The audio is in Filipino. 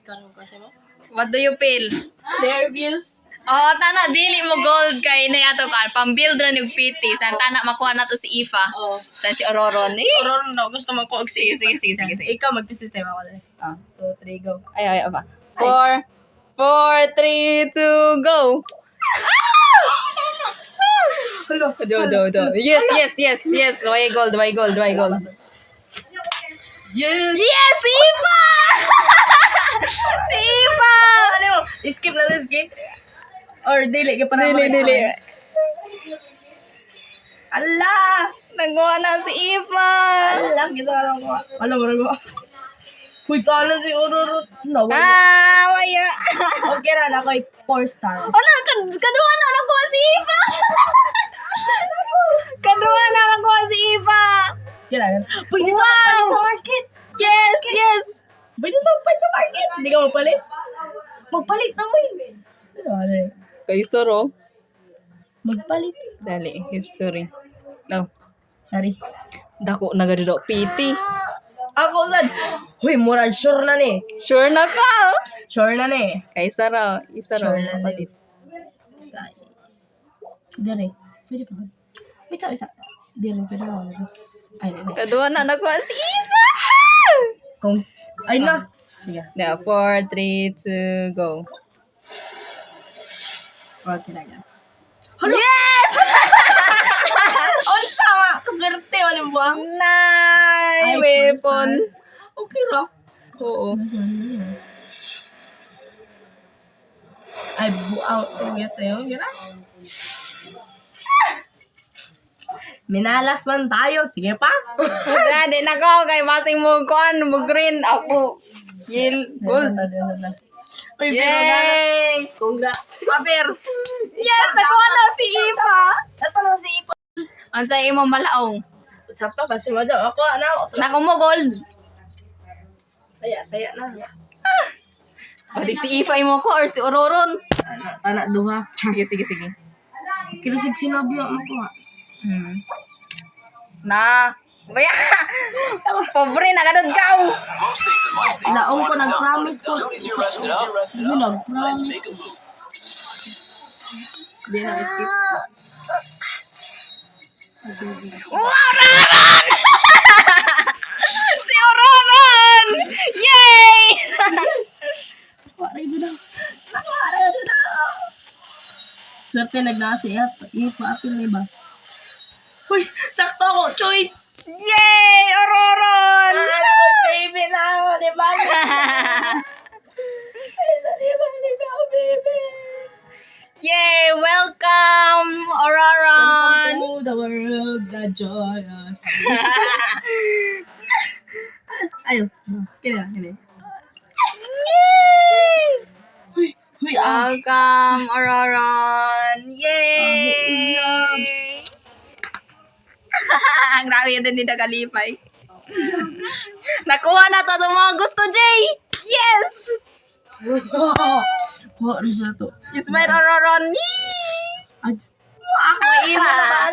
Karon ko sa mo. What do you feel? Their views. Oh, tana dili mo gold kay nay ato kan pambuild ra nig PT san tana makuha na to si Ifa. Oh. San si Ororon. Oron na gusto man ko og Sige, sige. Ikaw magtisit tayo ako dali. Ah. 2, 3 go. Ay ba. 4 4 3 2 go. Hello. Do. Yes. Why gold. Yes. Yes, Ifa! Si Ifa! Ano? Skip na this game. Or dili ka para Dili. Allah! Nagawa na si Ifa. Allah, kita lang ko. Ano mo ko? Uy, tala si Ororo. No. Waya. Okay na ako 4 star. Wala, kaduha na nakuha si Ifa. Kaduha na nakuha si Ifa. Kailangan. Pwede ito Wow! magpalit sa market. Yes. Pwede ito magpalit sa market. Hindi ka magpalit? Magpalit na mo eh. Ano? Kay Soro. Magpalit. Dali, history. No. Sorry. Dako na gado PT. Ako sad. Huy, mura sure na ni. Sure na ka. Sure na ni. Kay Sara, isa ra Sure na kapalit. Sa Dire. Pwede pa. Wait. Dire, pwede pa. Ay. Kaduha na nakuha si Ifa. Kung ay na. Sige. Yeah, 4 3 2 go. Okay na yan. Yes! Unsa ma? Kaswerte wala mo buwang. Nice Ay, weapon. Okay ra. Oo. Ay, buaw. Ugat tayo. Gira. Minalas man tayo. Sige pa. Dadi na ko kay basing mo kuan mo green ako. Gold. Uy, pero Yay! congrats. Papir. Yes, nakuha na si Ifa. Ito na si Ipa. Unsa imo malaong? Sapa kasi mo dyan. Ako, ano? Nako mo gold. Saya na. O si Ifa imo ko or si Ororon? Anak duha. Sige. Kirisig sinabi ako ko nga. Na. Baya. Pobre na gadod kaw. Naong ko nag-promise ko. Sige, nag-promise. Hindi na skip. Ororon! Si Ororon! Yay! Waray dyan na. Swerte nagnasi at ipa-apil ni ba? Uy, sakto ako. Choice! Yay! Ororon! Alam mo, baby na ako, di ba? Di ba baby? Yay! Welcome, Ororon! Welcome to the world, the joyous. Ayo, kini. Huy, Welcome, Ororon! Yay! Ang dami din ni nakalipay. Nakuha na to itong mga gusto, Jay! Yes! Kuha rin siya to. You smile, Ororon! Yay! Ako ina na ba?